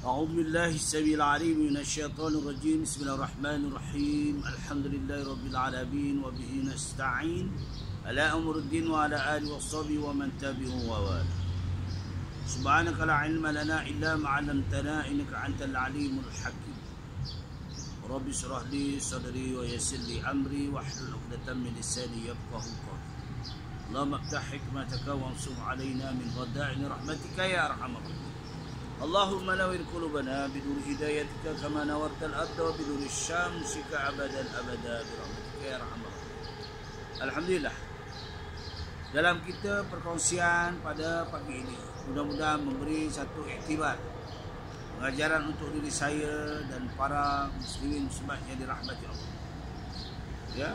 أعوذ بالله السميع العليم من الشيطان الرجيم. بسم الله الرحمن الرحيم. الحمد لله رب العالمين وبه نستعين على أمر الدين وعلى آله وصحبه ومن تبعهم ووالاه. سبحانك لا علم لنا إلا ما علمتنا إنك أنت العليم الحكيم. رب اشرح لي صدري ويسر لي أمري واحلل عقدة من لساني يفقهوا قولي. اللهم افتح حكمتك وانصر علينا من غدائن رحمتك يا أرحم الراحمين. اللهم نور قلوبنا بنور هدايتك كما نورت الأرض وبنور الشمس كأبدا أبدا برحمتك يا أرحم الراحمين. Alhamdulillah, dalam kita perkongsian pada pagi ini, mudah-mudahan memberi satu iktibar pengajaran untuk diri saya dan para muslimin muslimat yang dirahmati Allah. Ya,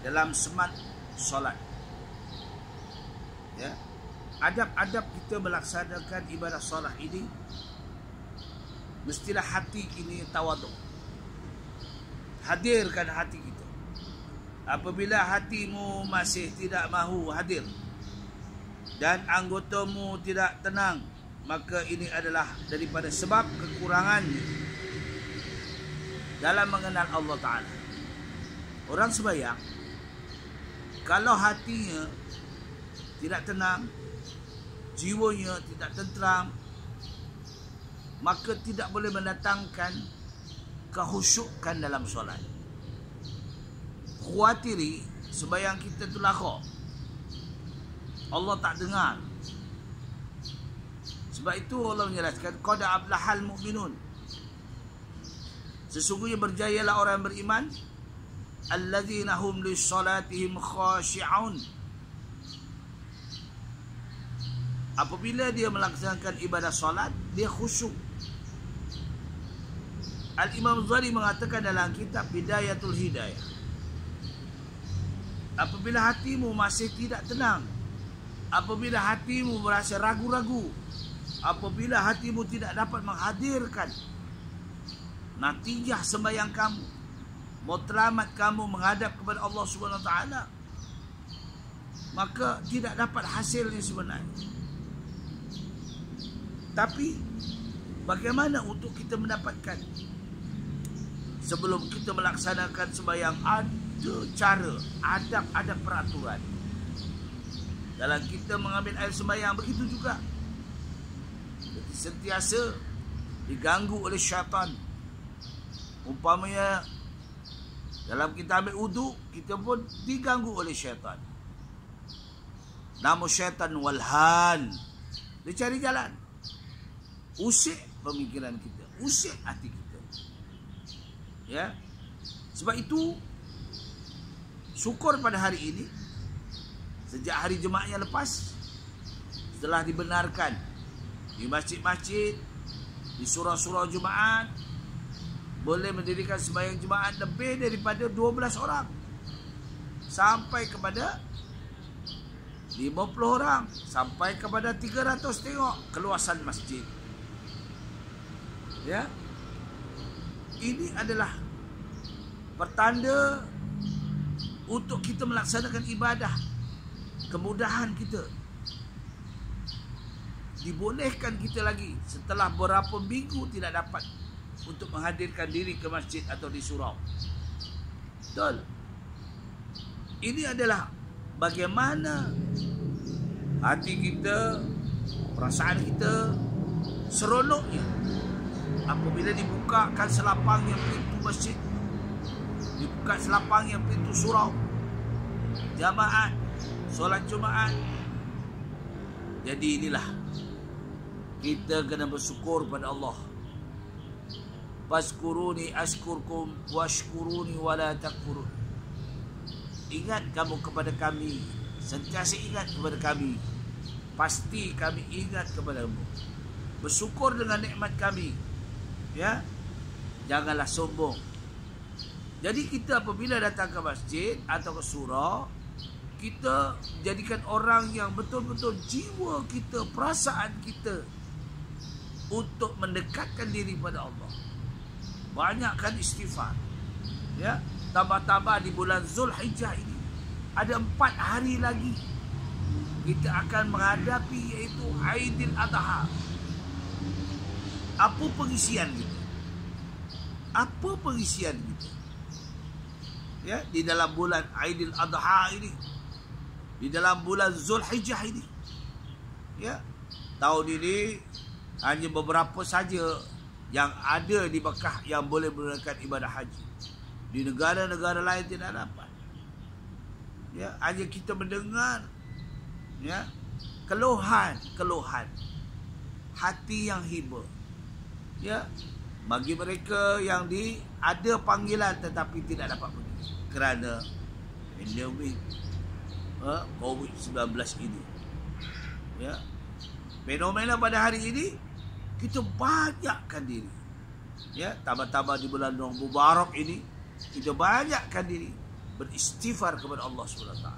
dalam semat solat. Ya, adab-adab kita melaksanakan ibadah solat ini, mestilah hati ini tawaduk. Hadirkan hati kita. Apabila hatimu masih tidak mahu hadir dan anggotamu tidak tenang, maka ini adalah daripada sebab kekurangannya dalam mengenal Allah Ta'ala. Orang sembahyang, kalau hatinya tidak tenang, jiwanya tidak tenteram, maka tidak boleh mendatangkan kehusyukan dalam solat. Khawatiri sembahyang kita tu lakok, Allah tak dengar. Sebab itu Allah menjelaskan qad aflahal mu'minun, sesungguhnya berjayalah orang beriman, alladzina hum lis-salatihim khashi'un. Apabila dia melaksanakan ibadah solat, dia khusyuk. Al-Imam Ghazali mengatakan dalam kitab Bidayatul Hidayah, apabila hatimu masih tidak tenang, apabila hatimu merasa ragu-ragu, apabila hatimu tidak dapat menghadirkan natijah sembahyang kamu, matlamat kamu menghadap kepada Allah Subhanahu Wa Taala, maka tidak dapat hasilnya sebenarnya. Tapi bagaimana untuk kita mendapatkan? Sebelum kita melaksanakan sembahyang, ada cara, adab-adab peraturan. Dalam kita mengambil air sembahyang begitu juga. Jadi sentiasa diganggu oleh syaitan. Umpamanya dalam kita ambil wudu, kita pun diganggu oleh syaitan. Nama syaitan walhan. Dia cari jalan, usik pemikiran kita, usik hati kita. Ya. Sebab itu syukur pada hari ini, sejak hari Jumaat yang lepas, setelah dibenarkan di masjid-masjid, di surau-surau Jumaat, boleh mendirikan sembahyang Jumaat lebih daripada 12 orang sampai kepada 50 orang, sampai kepada 300 tengok keluasan masjid. Ya, ini adalah pertanda untuk kita melaksanakan ibadah, kemudahan kita. Dibolehkan kita lagi setelah berapa minggu tidak dapat untuk menghadirkan diri ke masjid atau di surau. Betul. Ini adalah bagaimana hati kita, perasaan kita seronoknya apabila dibukakan selapangnya pintu masjid, dibuka selapangnya pintu surau jamaat, solat Jumaat. Jadi inilah kita kena bersyukur pada Allah. Fazkuruni ashkurkum washkuruni wala takfurun. Ingat kamu kepada kami, sentiasa ingat kepada kami, pasti kami ingat kepadamu. Bersyukur dengan nikmat kami. Ya, janganlah sombong. Jadi kita apabila datang ke masjid atau ke surau, kita jadikan orang yang betul-betul jiwa kita, perasaan kita untuk mendekatkan diri pada Allah. Banyakkan istighfar. Ya, tambah-tambah di bulan Zulhijjah ini ada 4 hari lagi kita akan menghadapi, iaitu Aidil Adha. Apa pengisian kita? Apa pengisian kita? Ya, di dalam bulan Aidil Adha ini, di dalam bulan Zulhijjah ini. Ya, tahun ini hanya beberapa saja yang ada di Mekah yang boleh menunaikan ibadah haji. Di negara-negara lain tidak dapat. Ya, hanya kita mendengar ya keluhan hati yang hibur. Ya, bagi mereka yang ada panggilan tetapi tidak dapat pergi kerana pandemik COVID-19 ini. Ya, fenomena pada hari ini kita banyakkan diri. Ya, tambah-tambah di bulan Mubarak ini kita banyakkan diri beristighfar kepada Allah SWT,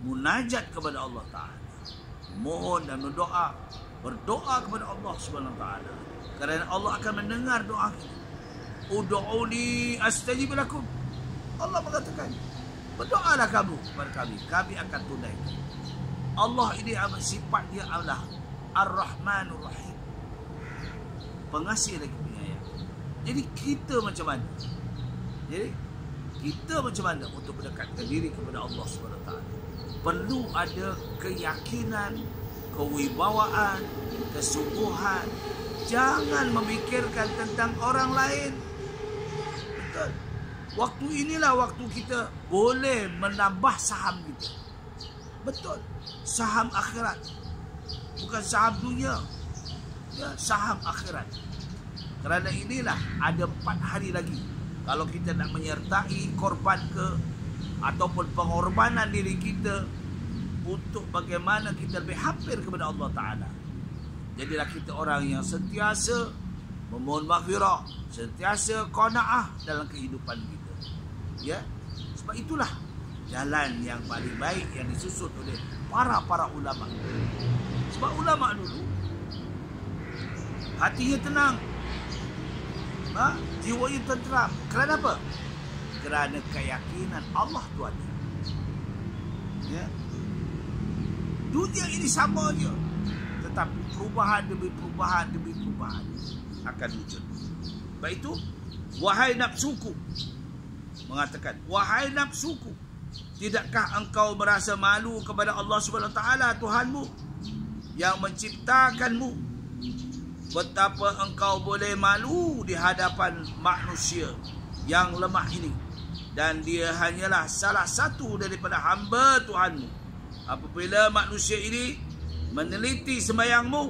munajat kepada Allah Taala, mohon dan berdoa kepada Allah SWT, kerana Allah akan mendengar doa kita. Ud'uni astajib lakum. Allah mengatakan, berdoalah kamu kepada kami akan tunaikan. Allah ini sifat dia adalah Ar-Rahmanur Rahim, pengasih lagi penyayang. Jadi kita macam mana? Untuk mendekatkan diri kepada Allah SWT? Perlu ada keyakinan, kewibawaan, kesungguhan. Jangan memikirkan tentang orang lain. Betul. Waktu inilah waktu kita boleh menambah saham kita. Betul. Saham akhirat. Bukan saham dunia. Ya, saham akhirat. Kerana inilah ada 4 hari lagi. Kalau kita nak menyertai korban ataupun pengorbanan diri kita untuk bagaimana kita lebih hampir kepada Allah Ta'ala. Jadilah kita orang yang sentiasa memohon maghfirah, sentiasa qanaah dalam kehidupan kita. Ya, sebab itulah jalan yang paling baik yang disusun oleh para ulama. Sebab ulama dulu hatinya tenang, jiwanya tenteram. Kerana apa? Kerana keyakinan Allah Tuhan. Ya, dunia ini sama je, tetapi perubahan demi perubahan akan wujud. Sebab itu, wahai nafsuku, mengatakan, wahai nafsuku, tidakkah engkau merasa malu kepada Allah SWT, Tuhanmu yang menciptakanmu? Betapa engkau boleh malu di hadapan manusia yang lemah ini, dan dia hanyalah salah satu daripada hamba Tuhanmu. Apabila manusia ini meneliti sembahyangmu,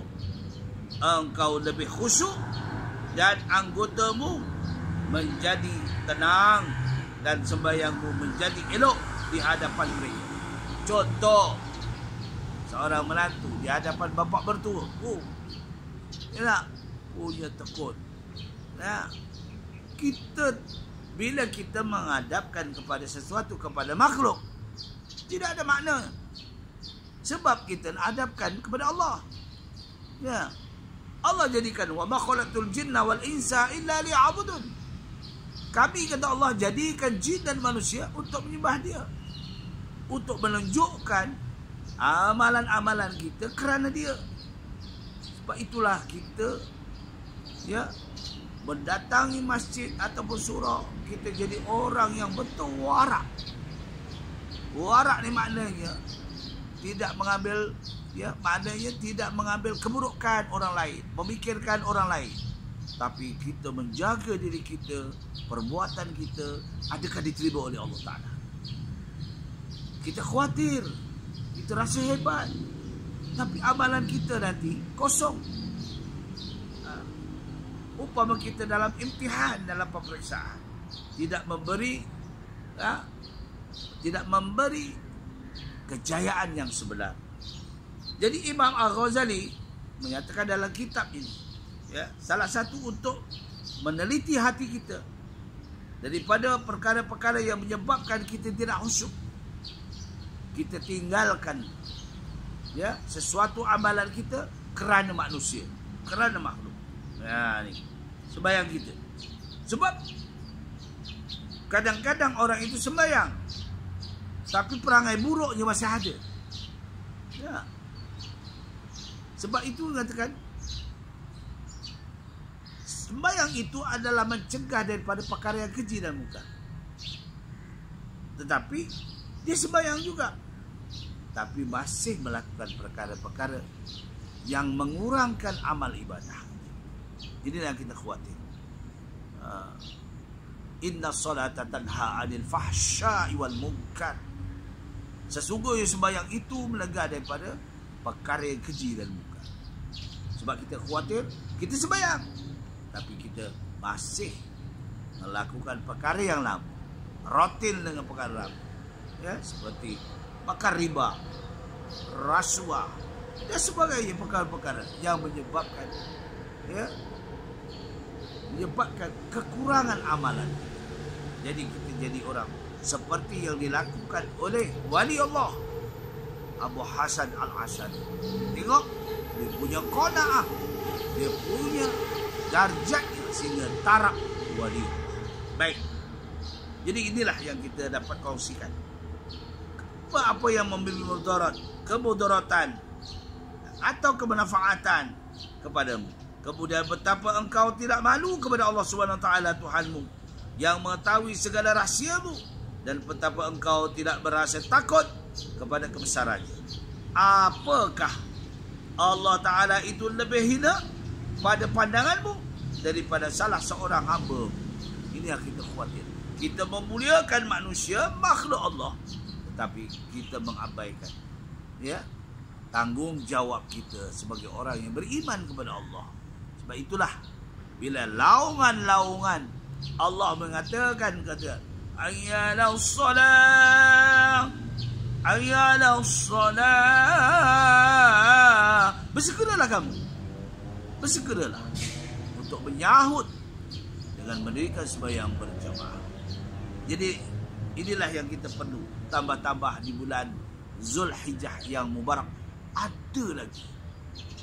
engkau lebih khusyuk dan anggotamu menjadi tenang dan sembahyangmu menjadi elok di hadapan mereka. Contoh, seorang menantu di hadapan bapa mertua, ialah punya tekun. Nah, bila kita menghadapkan kepada sesuatu, kepada makhluk, tidak ada makna. Sebab kita hadapkan kepada Allah. Ya, Allah jadikan wa ma khalaqtul jinna wal insa illa liya'budun. Kami, kata Allah, jadikan jin dan manusia untuk menyembah Dia, untuk menunjukkan amalan-amalan kita kerana Dia. Sebab itulah kita mendatangi masjid ataupun surau, kita jadi orang yang betul warak. Warak ni maknanya tidak mengambil, maknanya tidak mengambil keburukan orang lain, memikirkan orang lain, tapi kita menjaga diri kita, perbuatan kita adakah diterima oleh Allah Ta'ala. Kita khawatir, kita rasa hebat, tapi amalan kita nanti kosong. Umpama kita dalam imtihan, dalam peperiksaan, tidak memberi kejayaan yang sebenar. Jadi Imam Al-Ghazali menyatakan dalam kitab ini, salah satu untuk meneliti hati kita daripada perkara-perkara yang menyebabkan kita tidak khusyuk, kita tinggalkan sesuatu amalan kita kerana manusia, kerana makhluk. Ni sembahyang kita. Sebab kadang-kadang orang itu sembahyang, tapi perangai buruknya masih ada. Sebab itu mengatakan Sembahyang itu adalah mencegah daripada perkara yang keji dan munkar. Tetapi dia sembahyang juga, tapi masih melakukan perkara-perkara yang mengurangkan amal ibadah. Inilah yang kita khawatir. Inna salata tanha 'anil fahsya'i wal munkar. Sesungguhnya sembahyang itu melegah daripada perkara yang keji dan munkar. Sebab kita khawatir, kita sembahyang, tapi kita masih melakukan perkara yang lama, rutin dengan perkara lama, ya, seperti makan riba, rasuah dan sebagainya, perkara-perkara yang menyebabkan, ya, menyebabkan kekurangan amalan. Jadi kita jadi orang seperti yang dilakukan oleh wali Allah Abu Hasan Al-Asy'ari. Tengok, dia punya qanaah, dia punya darjat sehingga taraf wali. Baik. Jadi inilah yang kita dapat kongsikan. Apa yang memberi mudarat, kemudaratan atau kemanfaatan kepadamu. Kemudian betapa engkau tidak malu kepada Allah Subhanahu Wa Taala Tuhanmu yang mengetahui segala rahsiamu, dan betapa engkau tidak berasa takut kepada kebesarannya. Apakah Allah Ta'ala itu lebih hina pada pandanganmu daripada salah seorang hamba? Ini yang kita khawatir. Kita memuliakan manusia, makhluk Allah, tetapi kita mengabaikan, ya, tanggungjawab kita sebagai orang yang beriman kepada Allah. Sebab itulah bila laungan-laungan Allah mengatakan, kata Ayyala salat, ayyala salat, bersegeralah kamu, bersegeralah untuk menyahut dengan mendirikan sembahyang berjamaah. Jadi inilah yang kita perlu, tambah-tambah di bulan Zulhijjah yang mubarak. Ada lagi,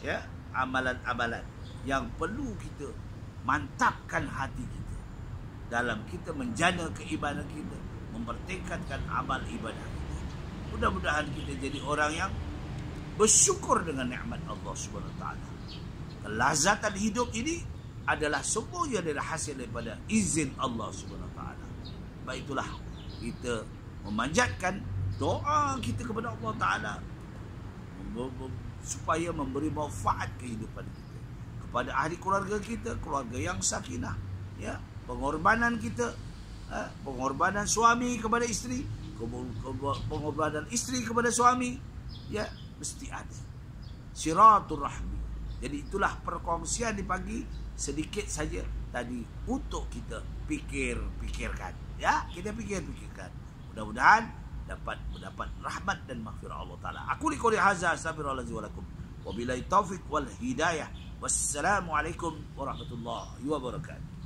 ya, amalan-amalan yang perlu kita mantapkan hati kita dalam kita menjana keimanan kita, mempertingkatkan amal ibadah kita. Mudah-mudahan kita jadi orang yang bersyukur dengan nikmat Allah Subhanahu Wa Taala. Kelazatan hidup ini adalah semuanya adalah hasil daripada izin Allah Subhanahu Wa Taala. Baik itulah kita memanjatkan doa kita kepada Allah Taala supaya memberi manfaat kehidupan kita, kepada ahli keluarga kita, keluarga yang sakinah, ya, pengorbanan kita, pengorbanan suami kepada isteri, pengorbanan isteri kepada suami, ya, mesti ada siratul rahmi. Jadi itulah perkongsian di pagi sedikit saja tadi untuk kita fikirkan, ya, kita fikirkan. Mudah-mudahan dapat mendapat rahmat dan maghfirah Allah Taala. Aku liqouli hadza astaghfirullahalazim wa lakum. Wabillahi taufiq wal hidayah. Wassalamualaikum warahmatullahi wabarakatuh.